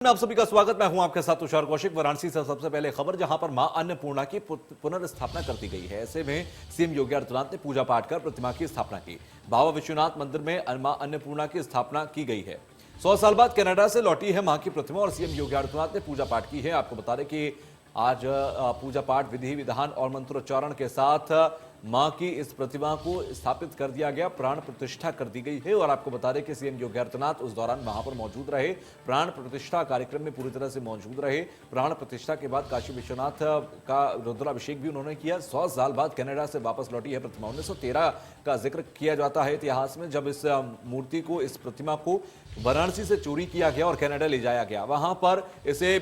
आप सभी का स्वागत। मैं हूं आपके साथ तुषार कौशिक। वाराणसी से सबसे पहले खबर, जहां पर मां अन्नपूर्णा की पुनर्स्थापना कर दी गई है। ऐसे में सीएम योगी आदित्यनाथ ने पूजा पाठ कर प्रतिमा की स्थापना की। बाबा विश्वनाथ मंदिर में मां अन्नपूर्णा की स्थापना की गई है। 100 साल बाद कनाडा से लौटी है मां की प्रतिमा और सीएम योगी आदित्यनाथ ने पूजा पाठ की है। आपको बता दें कि आज पूजा पाठ, विधि विधान और मंत्रोच्चारण के साथ मां की इस प्रतिमा को स्थापित कर दिया गया, प्राण प्रतिष्ठा कर दी गई है। और आपको बता दें कि सीएम योगी आदित्यनाथ उस दौरान वहां पर मौजूद रहे, प्राण प्रतिष्ठा कार्यक्रम में पूरी तरह से मौजूद रहे। प्राण प्रतिष्ठा के बाद काशी विश्वनाथ का रुद्राभिषेक भी उन्होंने किया। 100 साल बाद कनाडा से वापस लौटी है प्रतिमा। 1913 का जिक्र किया जाता है इतिहास में, जब इस मूर्ति को, इस प्रतिमा को वाराणसी से चोरी किया गया और कनाडा ले जाया गया। वहां पर इसे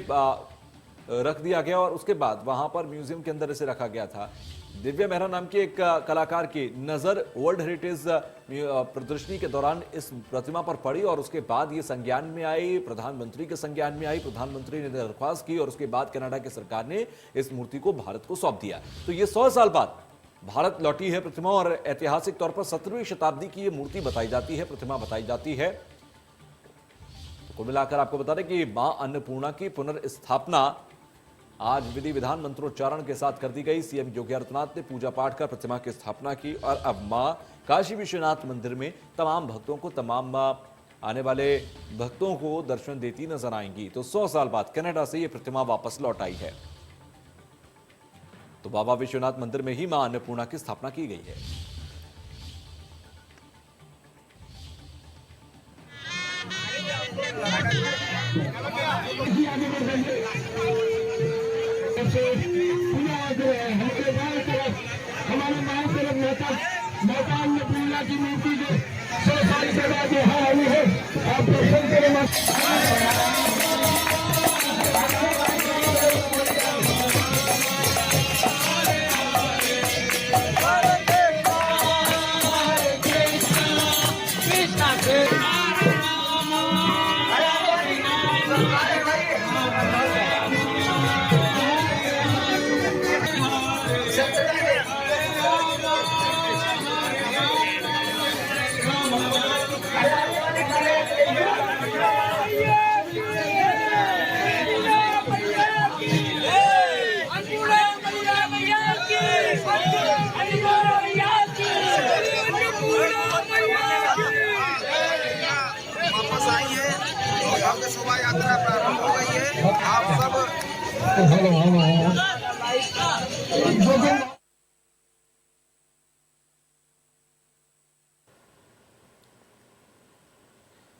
रख दिया गया और उसके बाद वहां पर म्यूजियम के अंदर इसे रखा गया था। दिव्या मेहरा नाम के एक कलाकार की नजर वर्ल्ड हेरिटेज प्रदर्शनी के दौरान इस प्रतिमा पर पड़ी और उसके बाद ये संज्ञान में आई, प्रधानमंत्री के संज्ञान में आई। प्रधानमंत्री ने दरख्वास्त की और उसके बाद कनाडा की सरकार ने इस मूर्ति को भारत को सौंप दिया। तो ये 100 साल बाद भारत लौटी है प्रतिमा और ऐतिहासिक तौर पर 17वीं शताब्दी की ये मूर्ति बताई जाती है, प्रतिमा बताई जाती है। तो कुल मिलाकर आपको बता दें कि मां अन्नपूर्णा की पुनर्स्थापना आज विधि विधान मंत्रोच्चारण के साथ कर दी गई। सीएम योगी आदित्यनाथ ने पूजा पाठ कर प्रतिमा की स्थापना की और अब मां काशी विश्वनाथ मंदिर में तमाम भक्तों को, तमाम आने वाले भक्तों को दर्शन देती नजर आएंगी। तो 100 साल बाद कनाडा से यह प्रतिमा वापस लौट आई है। तो बाबा विश्वनाथ मंदिर में ही मां अन्नपूर्णा की स्थापना की गई है। हमारे मां से माता अन्नपूर्णा की मूर्ति जो 100 साल के बाद यहाँ आई है, आप दर्शन करें। शोभा यात्रा प्रारंभ हो गई है। आप सब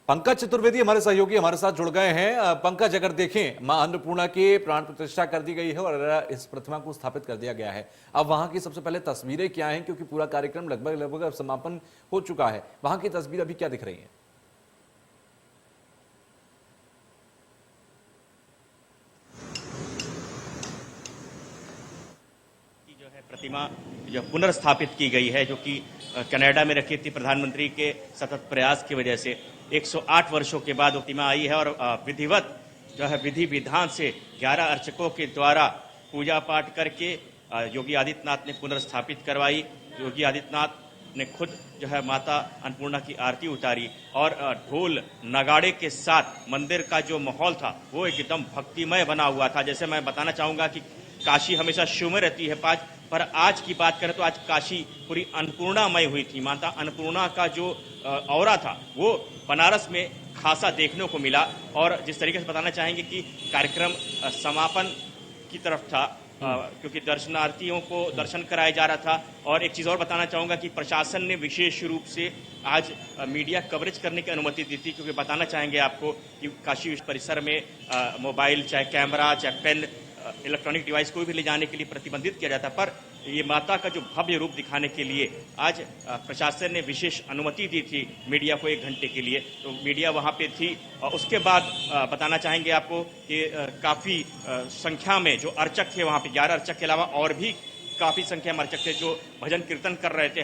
पंकज चतुर्वेदी हमारे सहयोगी हमारे साथ जुड़ गए हैं। पंकज, अगर देखें, मां अन्नपूर्णा की प्राण प्रतिष्ठा कर दी गई है और इस प्रतिमा को स्थापित कर दिया गया है। अब वहां की सबसे पहले तस्वीरें क्या हैं, क्योंकि पूरा कार्यक्रम लगभग समापन हो चुका है। वहां की तस्वीर अभी क्या दिख रही है? प्रतिमा जो पुनर्स्थापित की गई है, जो कि कनाडा में रखी थी, प्रधानमंत्री के सतत प्रयास की वजह से 108 वर्षों के बाद प्रतिमा आई है और विधिवत जो है विधि विधान से 11 अर्चकों के द्वारा पूजा पाठ करके योगी आदित्यनाथ ने पुनर्स्थापित करवाई। योगी आदित्यनाथ ने खुद जो है माता अन्नपूर्णा की आरती उतारी और ढोल नगाड़े के साथ मंदिर का जो माहौल था वो एकदम भक्तिमय बना हुआ था। जैसे मैं बताना चाहूंगा कि काशी हमेशा शुभ में रहती है पर आज की बात करें तो आज काशी पूरी अन्नपूर्णामय हुई थी। माता अन्नपूर्णा का जो औरा था वो बनारस में खासा देखने को मिला। और जिस तरीके से बताना चाहेंगे कि कार्यक्रम समापन की तरफ था, क्योंकि दर्शनार्थियों को दर्शन कराया जा रहा था। और एक चीज़ और बताना चाहूँगा कि प्रशासन ने विशेष रूप से आज मीडिया कवरेज करने की अनुमति दी थी, क्योंकि बताना चाहेंगे आपको कि काशी परिसर में मोबाइल, चाहे कैमरा, चाहे पेन, इलेक्ट्रॉनिक डिवाइस कोई भी ले जाने के लिए प्रतिबंधित किया जाता, पर ये माता का जो भव्य रूप दिखाने के लिए आज प्रशासन ने विशेष अनुमति दी थी मीडिया को 1 घंटे के लिए। तो मीडिया वहाँ पे थी। और उसके बाद बताना चाहेंगे आपको कि काफ़ी संख्या में जो अर्चक थे वहाँ पे, 11 अर्चक के अलावा और भी काफ़ी संख्या में अर्चक थे जो भजन कीर्तन कर रहे थे,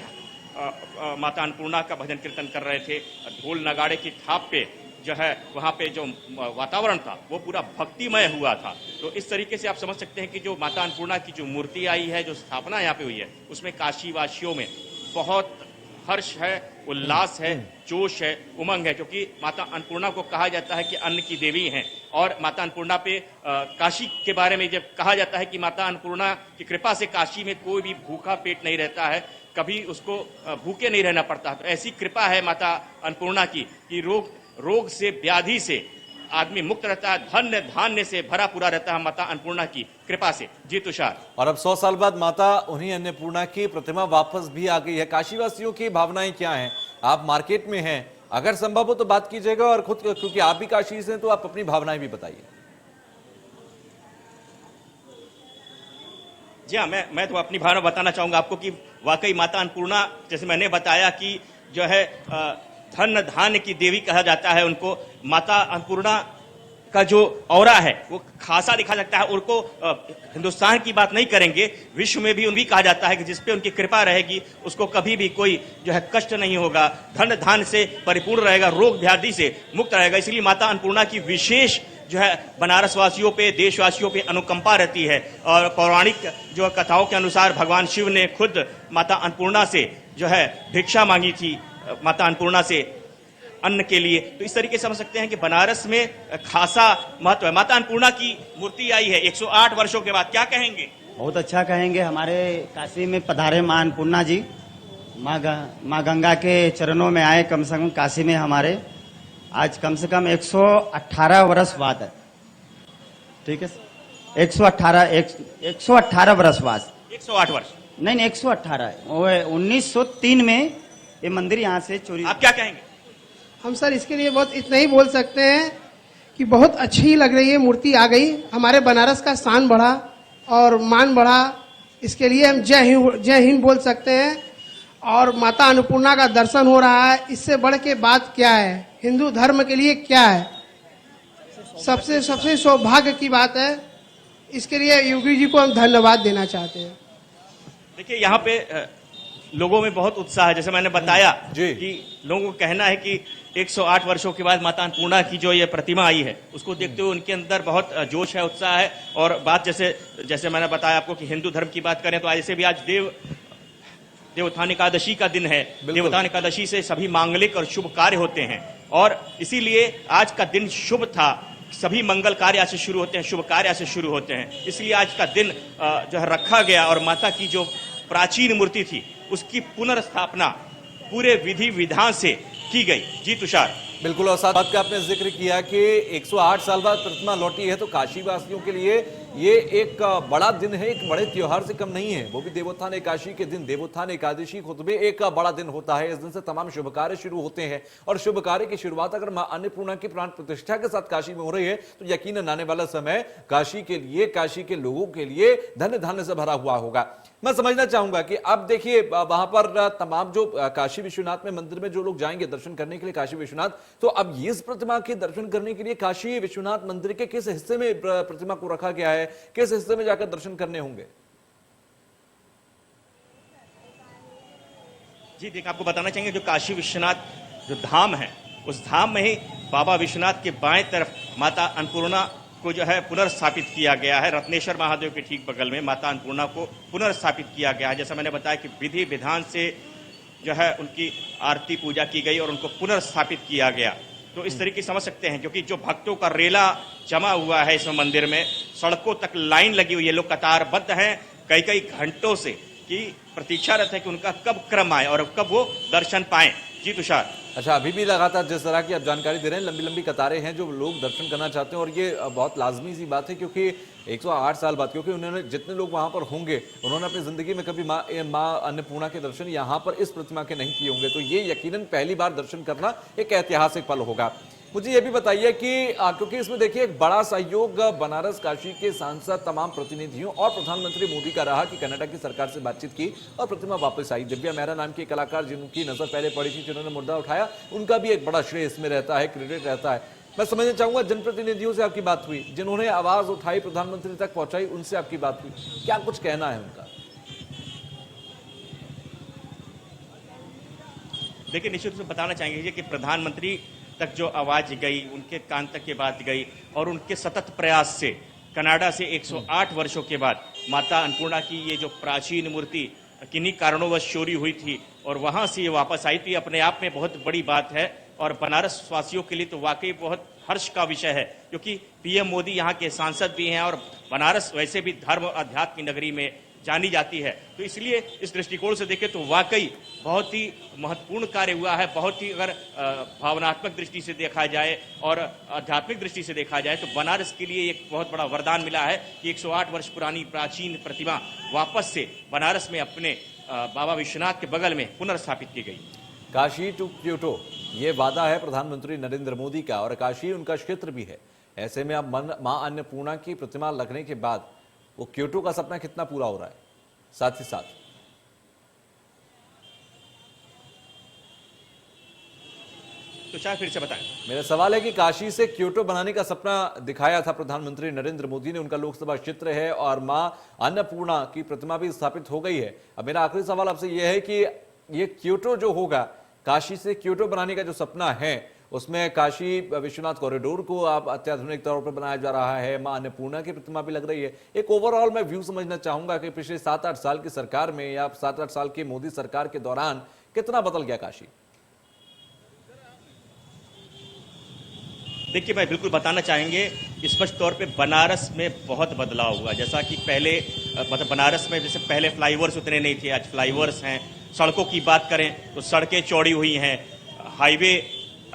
माता अन्नपूर्णा का भजन कीर्तन कर रहे थे। ढोल नगाड़े की थाप पे जो है वहाँ पे जो वातावरण था वो पूरा भक्तिमय हुआ था। तो इस तरीके से आप समझ सकते हैं कि जो माता अन्नपूर्णा की जो मूर्ति आई है, जो स्थापना यहाँ पे हुई है, उसमें काशी वासियों में बहुत हर्ष है, उल्लास है, जोश है, उमंग है, क्योंकि माता अन्नपूर्णा को कहा जाता है कि अन्न की देवी हैं और माता अन्नपूर्णा पे काशी के बारे में जब कहा जाता है कि माता अन्नपूर्णा की कृपा से काशी में कोई भी भूखा पेट नहीं रहता है, कभी उसको भूखे नहीं रहना पड़ता। तो ऐसी कृपा है माता अन्नपूर्णा की कि रोग से, व्याधि से आदमी मुक्त रहता है, धन्य धान्य से भरा पूरा रहता है माता अन्नपूर्णा की कृपा से। जी तुषार। और अब 100 साल बाद माता उन्हीं अन्नपूर्णा की प्रतिमा वापस भी आ गई है। काशीवासियों की भावनाएं क्या हैं? आप मार्केट में हैं, अगर संभव हो तो बात कीजिएगा, और खुद क्योंकि आप भी काशी से हैं तो आप अपनी भावनाएं भी बताइए। जी हाँ, मैं तो अपनी भावना बताना चाहूंगा आपको कि वाकई माता अन्नपूर्णा, जैसे मैंने बताया कि जो है धन धान्य की देवी कहा जाता है उनको। माता अन्नपूर्णा का जो औरा है वो खासा दिखा सकता है। उनको हिंदुस्तान की बात नहीं करेंगे, विश्व में भी उनकी कहा जाता है कि जिसपे उनकी कृपा रहेगी उसको कभी भी कोई जो है कष्ट नहीं होगा, धन धान्य से परिपूर्ण रहेगा, रोग व्याधि से मुक्त रहेगा। इसलिए माता अन्नपूर्णा की विशेष जो है बनारस वासियों पे, देशवासियों पे अनुकंपा रहती है। और पौराणिक जो कथाओं के अनुसार भगवान शिव ने खुद माता अन्नपूर्णा से जो है भिक्षा मांगी थी, माता अन्नपूर्णा से अन्न के लिए। तो इस तरीके से समझ सकते हैं कि बनारस में खासा महत्व है। माता अन्नपूर्णा की मूर्ति आई है 108 वर्षों के बाद, क्या कहेंगे? बहुत अच्छा कहेंगे। हमारे काशी में पधारे मां अन्नपूर्णा जी, माँ गंगा के चरणों में आए। कम से कम काशी में हमारे आज कम से कम 118 वर्ष बाद है। ठीक है, 118 वर्ष बाद, 108 वर्ष नहीं 118 है। वो 1903 में ये मंदिर यहाँ से चोरी। आप क्या कहेंगे? हम सर इसके लिए बहुत इतना ही बोल सकते हैं कि बहुत अच्छी लग रही है, मूर्ति आ गई, हमारे बनारस का शान बढ़ा और मान बढ़ा। इसके लिए हम जय हिंद बोल सकते हैं। और माता अन्नपूर्णा का दर्शन हो रहा है, इससे बढ़ के बात क्या है? हिंदू धर्म के लिए क्या है? सबसे सौभाग्य की बात है। इसके लिए योगी जी को हम धन्यवाद देना चाहते हैं। देखिए यहाँ पे लोगों में बहुत उत्साह है। जैसे मैंने बताया जी कि लोगों का कहना है कि 108 वर्षों के बाद माता अन्नपूर्णा की जो ये प्रतिमा आई है उसको देखते हुए उनके अंदर बहुत जोश है, उत्साह है। और बात जैसे मैंने बताया आपको कि हिंदू धर्म की बात करें तो ऐसे भी आज देवोत्थान एकादशी का दिन है। देवोत्थान एकादशी से सभी मांगलिक और शुभ कार्य होते हैं और इसीलिए आज का दिन शुभ था। सभी मंगल कार्य आज से शुरू होते हैं, शुभ कार्य आज से शुरू होते हैं। इसलिए आज का दिन जो है रखा गया और माता की जो प्राचीन मूर्ति थी उसकी पुनर्स्थापना पूरे विधि विधान से की गई। जी तुषार। बिल्कुल, और साथ बात का आपने जिक्र किया कि 108 साल बाद प्रतिमा लौटी है, तो काशी वासियों के लिए ये एक बड़ा दिन है, एक बड़े त्योहार से कम नहीं है। वो भी देवोत्थान एकादशी के दिन। देवोत्थान एकादशी खुद भी एक बड़ा दिन होता है। इस दिन से तमाम शुभ कार्य शुरू होते हैं और शुभ कार्य की शुरुआत अगर मां अन्नपूर्णा की प्राण प्रतिष्ठा के साथ काशी में हो रही है तो यकीनन आने वाला समय काशी के लिए, काशी के लोगों के लिए धन्य धान्य से भरा हुआ होगा। मैं समझना चाहूंगा कि अब देखिए वहां पर तमाम जो काशी विश्वनाथ में मंदिर में जो लोग जाएंगे दर्शन करने के लिए काशी विश्वनाथ, तो अब ये इस प्रतिमा के दर्शन करने के लिए काशी विश्वनाथ मंदिर के किस हिस्से में प्रतिमा को रखा गया है, किस हिस्से में जाकर दर्शन करने होंगे? जी देखिए, आपको बताना चाहेंगे जो काशी विश्वनाथ जो धाम है उस धाम में ही बाबा विश्वनाथ के बाएं तरफ माता अन्नपूर्णा को जो है पुनर्स्थापित किया गया है। रत्नेश्वर महादेव के ठीक बगल में माता अन्नपूर्णा को पुनर्स्थापित किया गया है। जैसा मैंने बताया कि विधि विधान से जो है उनकी आरती पूजा की गई और उनको पुनर्स्थापित किया गया। तो इस तरीके समझ सकते हैं, क्योंकि जो भक्तों का रेला जमा हुआ है इस मंदिर में, सड़कों तक लाइन लगी हुई है, लोग कतारबद्ध हैं कई घंटों से कि प्रतीक्षारत है कि उनका कब क्रम आए और कब वो दर्शन पाए। जी तुषार। अच्छा, अभी भी लगातार जिस तरह की आप जानकारी दे रहे हैं, लंबी लंबी कतारें हैं जो लोग दर्शन करना चाहते हैं और ये बहुत लाजमी सी बात है क्योंकि 108 साल बाद, क्योंकि उन्होंने जितने लोग वहां पर होंगे उन्होंने अपनी जिंदगी में कभी माँ अन्नपूर्णा के दर्शन यहाँ पर इस प्रतिमा के नहीं किए होंगे, तो ये यकीनन पहली बार दर्शन करना एक ऐतिहासिक पल होगा। मुझे ये भी बताइए कि क्योंकि इसमें देखिए एक बड़ा सहयोग बनारस काशी के सांसद तमाम प्रतिनिधियों और प्रधानमंत्री मोदी का रहा कि कनाडा की सरकार से बातचीत की और प्रतिमा वापस आई। दिव्या मेहरा नाम की कलाकार जिनकी नजर पहले पड़ी थी, जिन्होंने मुद्दा उठाया, उनका भी एक बड़ा श्रेय इसमें रहता है, क्रेडिट रहता है। मैं समझना चाहूंगा जनप्रतिनिधियों से आपकी बात हुई, जिन्होंने आवाज उठाई प्रधानमंत्री तक पहुंचाई, उनसे आपकी बात हुई, क्या कुछ कहना है उनका? देखिए, निश्चित रूप से बताना चाहेंगे कि प्रधानमंत्री तक जो आवाज गई, उनके कान तक ये बात गई और उनके सतत प्रयास से कनाडा से 108 वर्षों के बाद माता अन्नपूर्णा की ये जो प्राचीन मूर्ति किन्हीं कारणोंवश चोरी हुई थी और वहां से ये वापस आई थी, अपने आप में बहुत बड़ी बात है और बनारस वासियों के लिए तो वाकई बहुत हर्ष का विषय है, क्योंकि पीएम मोदी यहाँ के सांसद भी हैं और बनारस वैसे भी धर्म और अध्यात्म की नगरी में जानी जाती है। तो इसलिए इस दृष्टिकोण से देखें तो वाकई बहुत ही महत्वपूर्ण कार्य हुआ है। बहुत ही अगर भावनात्मक दृष्टि से देखा जाए और आध्यात्मिक दृष्टि से देखा जाए तो बनारस के लिए एक बहुत बड़ा वरदान मिला है कि 108 वर्ष पुरानी प्राचीन प्रतिमा वापस से बनारस में अपने बाबा विश्वनाथ के बगल में पुनर्स्थापित की गई। काशी टू क्योटो, ये वादा है प्रधानमंत्री नरेंद्र मोदी का और काशी उनका क्षेत्र भी है। ऐसे में अब मां अन्नपूर्णा की प्रतिमा लगने के बाद वो क्योटो का सपना कितना पूरा हो रहा है। साथ ही साथ तो चाहे फिर से बताएं। मेरा सवाल है कि काशी से क्योटो बनाने का सपना दिखाया था प्रधानमंत्री नरेंद्र मोदी ने, उनका लोकसभा क्षेत्र है और मां अन्नपूर्णा की प्रतिमा भी स्थापित हो गई है। अब मेरा आखिरी सवाल आपसे यह है कि ये क्योटो जो होगा, काशी से क्योटो बनाने का जो सपना है, उसमें काशी विश्वनाथ कॉरिडोर को आप अत्याधुनिक तौर पर बनाया जा रहा है, मां अन्नपूर्णा की प्रतिमा भी लग रही है। एक ओवरऑल मैं व्यू समझना चाहूंगा कि पिछले 7-8 साल की सरकार में या 7-8 साल की मोदी सरकार के दौरान कितना बदल गया काशी। देखिए, मैं बिल्कुल बताना चाहेंगे स्पष्ट तौर पे बनारस में बहुत बदलाव हुआ। जैसा कि पहले मतलब बनारस में जैसे पहले फ्लाईओवर्स उतने नहीं थे, आज फ्लाईओवर्स हैं। सड़कों की बात करें तो सड़कें चौड़ी हुई हैं, हाईवे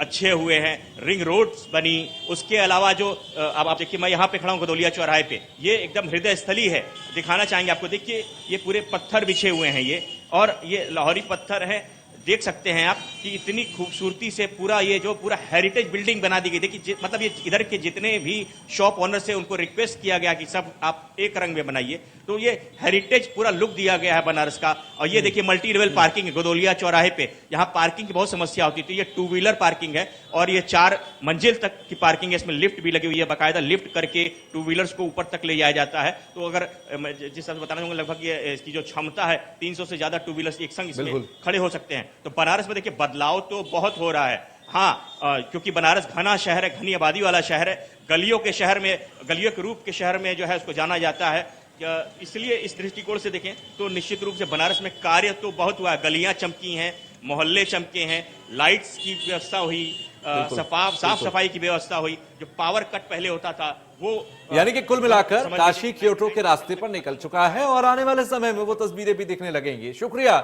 अच्छे हुए हैं, रिंग रोड्स बनी। उसके अलावा जो अब आप देखिए, मैं यहाँ पे खड़ा हूँ गदौलिया चौराहे पे, ये एकदम हृदय स्थली है। दिखाना चाहेंगे आपको, देखिए ये पूरे पत्थर बिछे हुए हैं ये, और ये लाहौरी पत्थर है। देख सकते हैं आप कि इतनी खूबसूरती से पूरा ये जो पूरा हेरिटेज बिल्डिंग बना दी गई। देखिए मतलब ये इधर के जितने भी शॉप ओनर से उनको रिक्वेस्ट किया गया कि सब आप एक रंग में बनाइए, तो ये हेरिटेज पूरा लुक दिया गया है बनारस का। और ये देखिए मल्टी लेवल पार्किंग है गदौलिया चौराहे पे, यहाँ पार्किंग की बहुत समस्या होती थी। ये 2 व्हीलर पार्किंग है और ये 4 मंजिल तक की पार्किंग है। इसमें लिफ्ट भी लगी हुई है, बाकायदा लिफ्ट करके 2 व्हीलर्स को ऊपर तक ले जाया जाता है। तो अगर जिस हिसाब से बताना चाहूंगा, लगभग ये इसकी जो क्षमता है 300 से ज्यादा 2 व्हीलर्स एक संग इसमें खड़े हो सकते हैं। तो बनारस में देखिए बदलाव तो बहुत हो रहा है। हाँ, क्योंकि बनारस घना शहर है, घनी आबादी वाला शहर है, गलियों के शहर में, गलियों के रूप के शहर में जो है उसको जाना जाता है। इसलिए इस दृष्टिकोण से देखें तो निश्चित रूप से बनारस में कार्य तो बहुत हुआ है। गलियां चमकी हैं, मोहल्ले चमके हैं, लाइट्स की व्यवस्था हुई, साफ सफाई की व्यवस्था हुई। जो पावर कट पहले होता था वो यानी कि कुल मिलाकर काशी क्योटो के रास्ते पर निकल चुका है और आने वाले समय में वो तस्वीरें भी दिखने लगेंगी। शुक्रिया।